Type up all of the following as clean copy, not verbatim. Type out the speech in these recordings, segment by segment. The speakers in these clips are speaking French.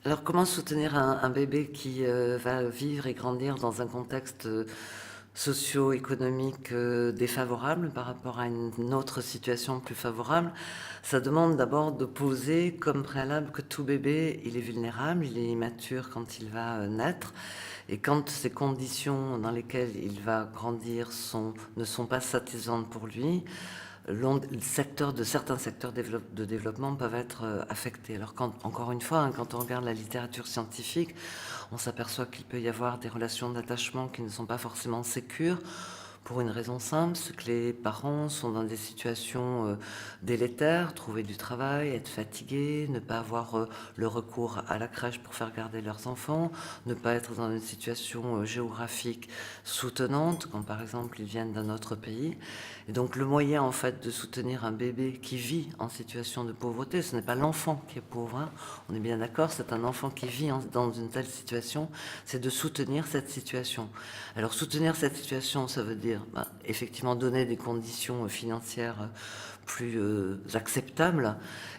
Alors, comment soutenir un bébé qui va vivre et grandir dans un contexte socio-économique défavorable par rapport à une autre situation plus favorable? Ça demande d'abord de poser comme préalable que tout bébé, il est vulnérable, il est immature quand il va naître, et quand ces conditions dans lesquelles il va grandir ne sont pas satisfaisantes pour lui, certains secteurs de développement peuvent être affectés. Alors, encore une fois, hein, quand on regarde la littérature scientifique, on s'aperçoit qu'il peut y avoir des relations d'attachement qui ne sont pas forcément sécures, pour une raison simple, c'est que les parents sont dans des situations délétères, trouver du travail, être fatigués, ne pas avoir le recours à la crèche pour faire garder leurs enfants, ne pas être dans une situation géographique soutenante, quand par exemple ils viennent d'un autre pays. Et donc le moyen en fait de soutenir un bébé qui vit en situation de pauvreté, ce n'est pas l'enfant qui est pauvre, hein. On est bien d'accord, c'est un enfant qui vit dans une telle situation, c'est de soutenir cette situation. Alors soutenir cette situation, ça veut dire effectivement donner des conditions financières plus acceptables,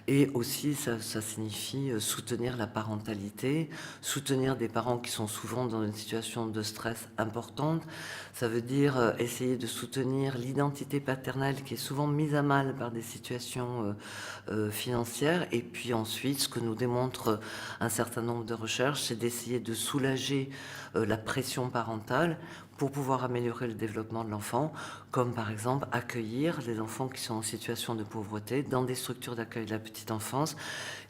et aussi ça signifie soutenir la parentalité, soutenir des parents qui sont souvent dans une situation de stress importante. Ça veut dire essayer de soutenir l'identité paternelle qui est souvent mise à mal par des situations financières. Et puis ensuite, ce que nous démontre un certain nombre de recherches, c'est d'essayer de soulager la pression parentale pour pouvoir améliorer le développement de l'enfant, comme par exemple accueillir les enfants qui sont en situation de pauvreté dans des structures d'accueil de la petite enfance,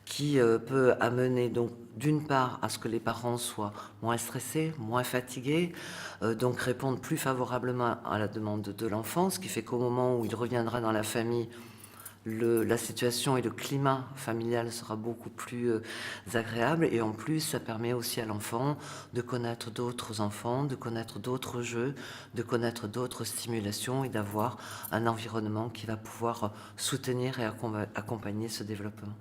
qui peut amener donc d'une part à ce que les parents soient moins stressés, moins fatigués, donc répondre plus favorablement à la demande de l'enfant, ce qui fait qu'au moment où il reviendra dans la famille, la situation et le climat familial sera beaucoup plus agréable, et en plus ça permet aussi à l'enfant de connaître d'autres enfants, de connaître d'autres jeux, de connaître d'autres stimulations, et d'avoir un environnement qui va pouvoir soutenir et accompagner ce développement.